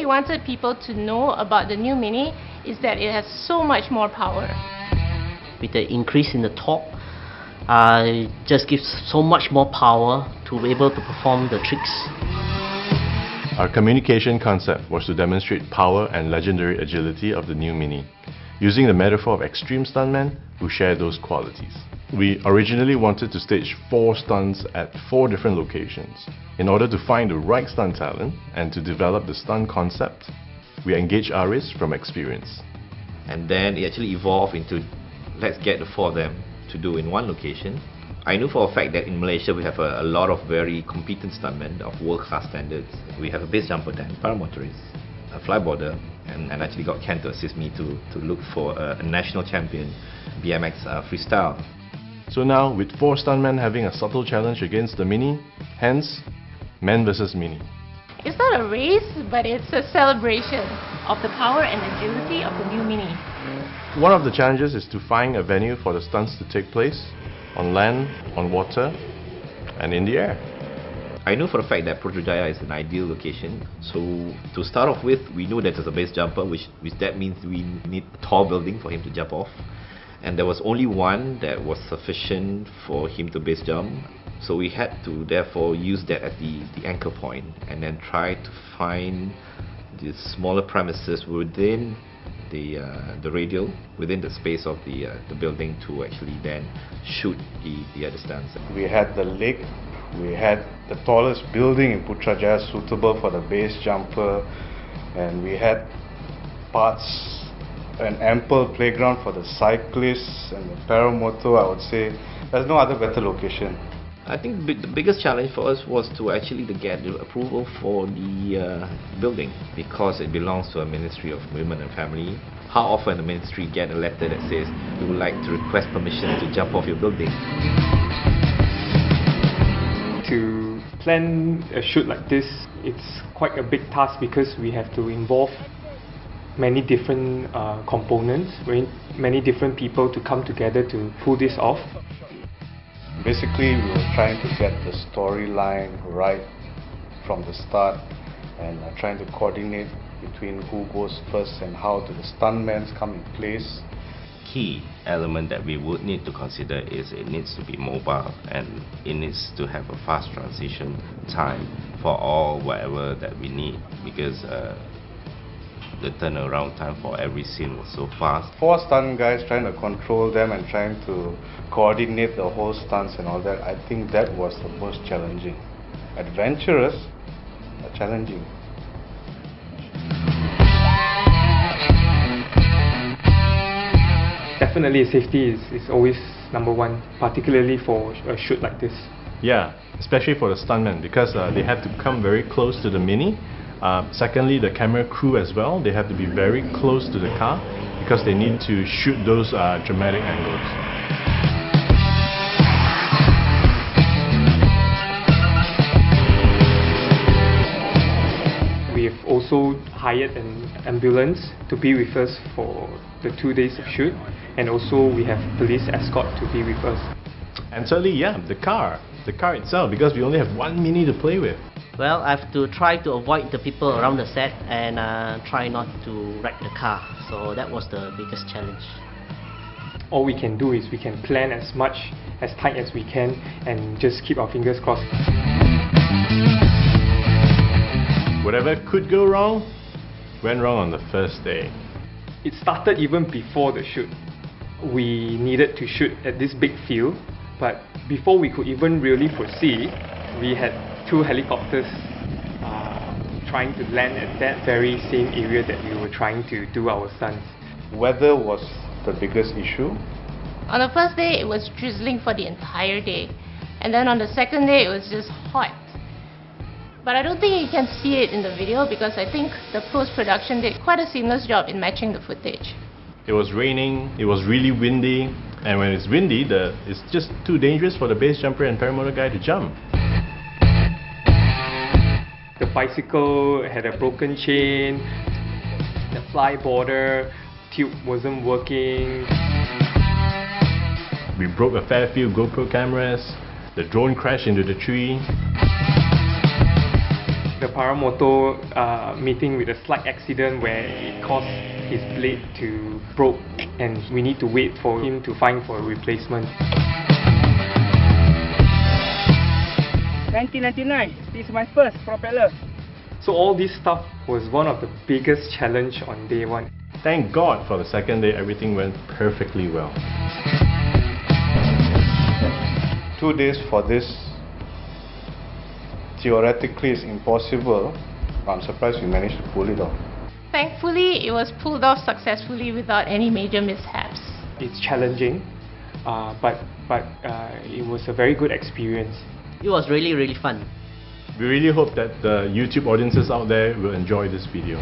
we wanted people to know about the new Mini is that it has so much more power. With the increase in the torque, it just gives so much more power to be able to perform the tricks. Our communication concept was to demonstrate power and legendary agility of the new Mini, using the metaphor of extreme stuntmen who share those qualities. We originally wanted to stage 4 stunts at 4 different locations. In order to find the right stunt talent and to develop the stunt concept, we engaged artists from experience. And then it actually evolved into, let's get the 4 of them to do in one location. I knew for a fact that in Malaysia we have a lot of very competent stuntmen of world-class standards. We have a base jumper then, paramotorist, a flyboarder, and actually got Ken to assist me to look for a national champion BMX freestyle. So now, with 4 stuntmen having a subtle challenge against the Mini, hence, Men vs Mini. It's not a race, but it's a celebration of the power and agility of the new Mini. One of the challenges is to find a venue for the stunts to take place, on land, on water, and in the air. I know for a fact that Putrajaya is an ideal location. So to start off with, we know that there's a base jumper, which that means we need a tall building for him to jump off. And there was only one that was sufficient for him to base jump. So we had to therefore use that as the anchor point, and then try to find the smaller premises within the radial, within the space of the building, to actually then shoot the other stunts. We had the lake, we had the tallest building in Putrajaya suitable for the base jumper, and we had an ample playground for the cyclists and the paramotor. I would say there's no other better location. I think the biggest challenge for us was to actually get the approval for the building, because it belongs to a Ministry of Women and Family. How often the ministry get a letter that says we would like to request permission to jump off your building? To plan a shoot like this, it's quite a big task because we have to involve many different components, many different people to come together to pull this off. Basically, we were trying to get the storyline right from the start, and trying to coordinate between who goes first and how do the stuntmen come in place. Key element that we would need to consider is it needs to be mobile, and it needs to have a fast transition time for all whatever that we need, because the turnaround time for every scene was so fast. 4 stunt guys trying to control them and trying to coordinate the whole stunts and all that, I think that was the most challenging. Adventurous, but challenging. Definitely safety is always number one, particularly for a shoot like this. Yeah, especially for the stuntmen, because they have to come very close to the Mini. Secondly, the camera crew as well, they have to be very close to the car because they need to shoot those dramatic angles. We've also hired an ambulance to be with us for the 2 days of shoot, and also we have police escort to be with us. And thirdly, yeah, the car itself, because we only have 1 Mini to play with. Well, I have to try to avoid the people around the set and try not to wreck the car. So that was the biggest challenge. All we can do is we can plan as tight as we can and just keep our fingers crossed. Whatever could go wrong, went wrong on the first day. It started even before the shoot. We needed to shoot at this big field, but before we could even really proceed, we had 2 helicopters trying to land at that very same area that we were trying to do our stunts. Weather was the biggest issue. On the first day, it was drizzling for the entire day. And then on the second day, it was just hot. But I don't think you can see it in the video because I think the post-production did quite a seamless job in matching the footage. It was raining, it was really windy, and when it's windy, it's just too dangerous for the base jumper and paramotor guy to jump. The bicycle had a broken chain, the flyboarder tube wasn't working. We broke a fair few GoPro cameras, the drone crashed into the tree. The the paramotor meeting with a slight accident where it caused his blade to broke, and we need to wait for him to find for a replacement. 1999, this is my first propeller. So all this stuff was one of the biggest challenge on day one. Thank God for the second day everything went perfectly well. 2 days for this, theoretically it's impossible. I'm surprised we managed to pull it off. Thankfully, it was pulled off successfully without any major mishaps. It's challenging, but it was a very good experience. It was really fun. We really hope that the YouTube audiences out there will enjoy this video.